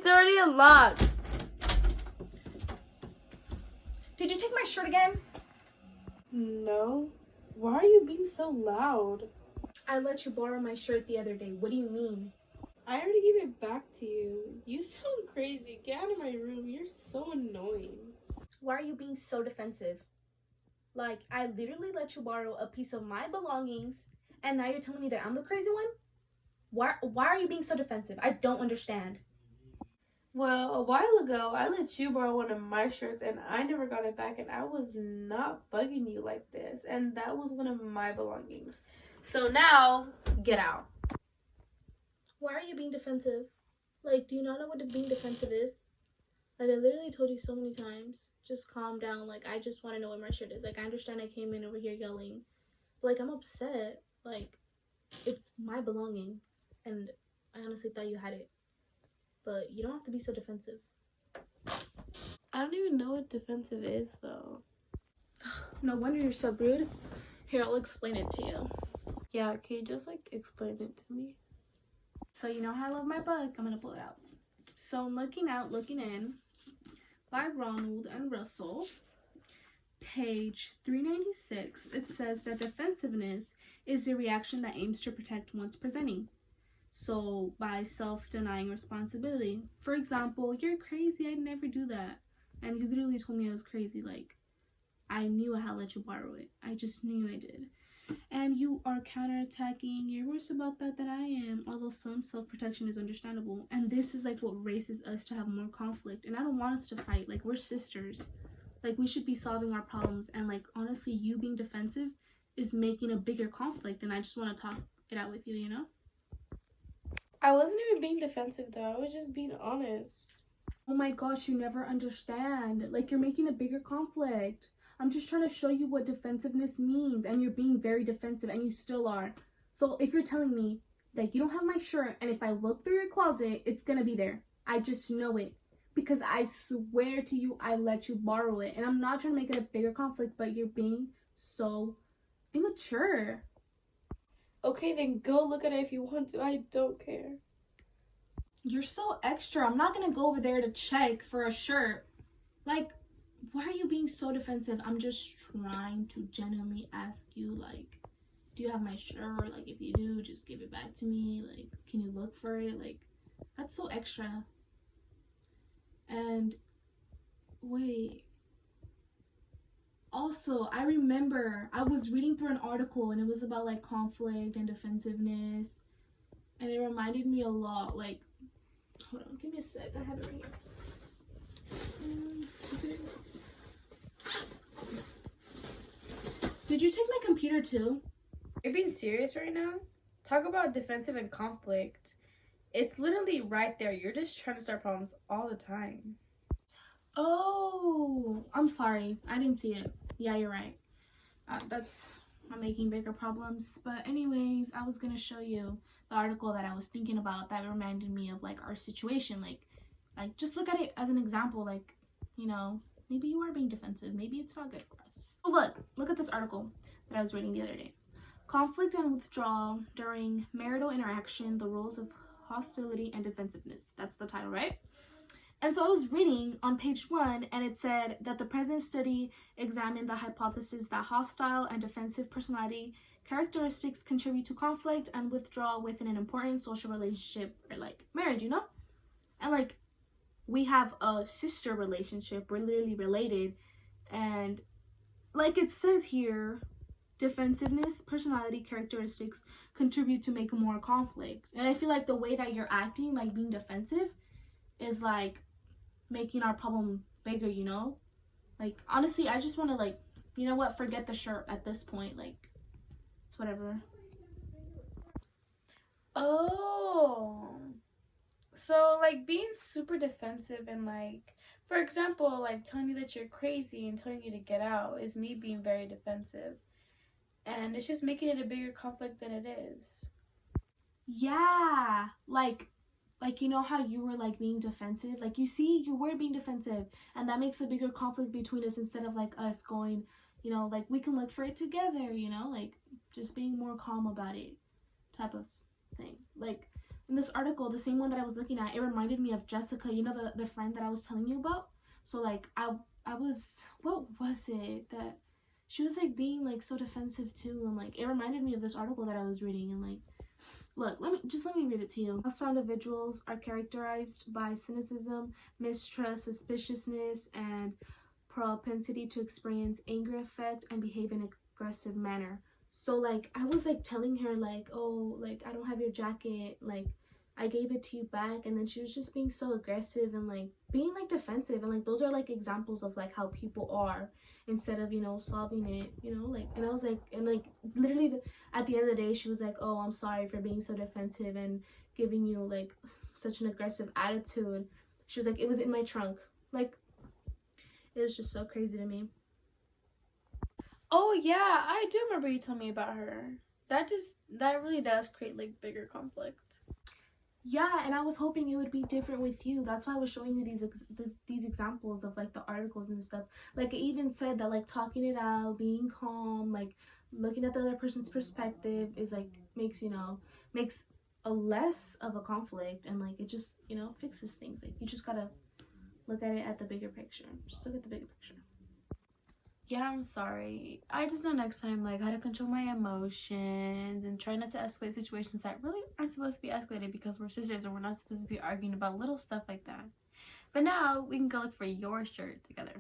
It's already unlocked. Did you take my shirt again? No. Why are you being so loud? I let you borrow my shirt the other day. What do you mean? I already gave it back to you. You sound crazy. Get out of my room. You're so annoying. Why are you being so defensive? Like, I literally let you borrow a piece of my belongings, and now you're telling me that I'm the crazy one? Why are you being so defensive? I don't understand. Well, a while ago, I let you borrow one of my shirts and I never got it back, and I was not bugging you like this, and that was one of my belongings. So now, get out. Why are you being defensive? Like, do you not know what being defensive is? Like, I literally told you so many times, just calm down. Like, I just want to know where my shirt is. Like, I understand I came in over here yelling, but, like, I'm upset. Like, it's my belonging, and I honestly thought you had it. But you don't have to be so defensive. I don't even know what defensive is, though. No wonder you're so rude. Here, I'll explain it to you. Yeah, can you just, explain it to me? So, you know how I love my book? I'm going to pull it out. So, Looking Out, Looking In by Ronald and Russell, page 396, it says that defensiveness is a reaction that aims to protect one's presenting. So, by self-denying responsibility. For example, you're crazy, I'd never do that. And you literally told me I was crazy. Like, I knew I had let you borrow it. I just knew I did. And you are counterattacking. You're worse about that than I am. Although some self-protection is understandable. And this is like what raises us to have more conflict. And I don't want us to fight. Like, we're sisters. Like, we should be solving our problems. And like, honestly, you being defensive is making a bigger conflict. And I just want to talk it out with you, you know? I wasn't even being defensive, though. I was just being honest. Oh my gosh, you never understand. Like, you're making a bigger conflict. I'm just trying to show you what defensiveness means, and you're being very defensive, and you still are. So if you're telling me that you don't have my shirt, and if I look through your closet, it's gonna be there. I just know it. Because I swear to you, I let you borrow it. And I'm not trying to make it a bigger conflict, but you're being so immature. Okay, then go look at it if you want to. I don't care. You're so extra. I'm not gonna go over there to check for a shirt. Like, why are you being so defensive? I'm just trying to genuinely ask you, like, do you have my shirt? Like, if you do, just give it back to me. Like, can you look for it? Like, that's so extra. And, wait. Also, I remember I was reading through an article and it was about, like, conflict and defensiveness. And it reminded me a lot, like, hold on, give me a sec. I have it right here. Did you take my computer too? You're being serious right now? Talk about defensive and conflict. It's literally right there. You're just trying to start problems all the time. Oh, I'm sorry. I didn't see it. Yeah, you're right. I'm making bigger problems. But anyways, I was gonna show you the article that I was thinking about that reminded me of like our situation. Like just look at it as an example. Like, you know, maybe you are being defensive. Maybe it's not good for us. Oh, look at this article that I was reading the other day. Conflict and withdrawal during marital interaction, the roles of hostility and defensiveness. That's the title, right? And so I was reading on page 1, and it said that the present study examined the hypothesis that hostile and defensive personality characteristics contribute to conflict and withdrawal within an important social relationship, or like marriage, you know? And like, we have a sister relationship, we're literally related, and like it says here, defensiveness, personality characteristics contribute to make more conflict. And I feel like the way that you're acting, like being defensive, is like making our problem bigger, you know? Like, honestly, I just want to, like, you know what, forget the shirt at this point. Like, it's whatever. Oh. So, like, being super defensive and, like, for example, like, telling you that you're crazy and telling you to get out is me being very defensive. And it's just making it a bigger conflict than it is. Yeah. Like, you know how you were, like, being defensive? Like, you see, you were being defensive. And that makes a bigger conflict between us instead of, like, us going, you know, like, we can look for it together, you know? Like, just being more calm about it type of thing. Like, in this article, the same one that I was looking at, it reminded me of Jessica, you know, the friend that I was telling you about. So like I was, what was it that she was like being like so defensive too, and like it reminded me of this article that I was reading. And like, look, let me read it to you. Hostile individuals are characterized by cynicism, mistrust, suspiciousness, and propensity to experience anger affect and behave in an aggressive manner. So like I was like telling her like, oh, like I don't have your jacket, like I gave it to you back, and then she was just being so aggressive and like being like defensive, and like those are like examples of like how people are, instead of, you know, solving it, you know, like. And I was like, and like literally at the end of the day she was like, oh, I'm sorry for being so defensive and giving you like such an aggressive attitude. She was like, it was in my trunk. Like, it was just so crazy to me. Oh yeah, I do remember you telling me about her. That really does create like bigger conflict. Yeah, and I was hoping it would be different with you. That's why I was showing you these examples of like the articles and stuff. Like it even said that like talking it out, being calm, like looking at the other person's perspective is like makes, you know, makes a less of a conflict, and like it just, you know, fixes things. Like you just gotta look at it at the bigger picture. Just look at the bigger picture. Yeah, I'm sorry. I just know next time, like, how to control my emotions and try not to escalate situations that really aren't supposed to be escalated because we're sisters and we're not supposed to be arguing about little stuff like that. But now we can go look for your shirt together.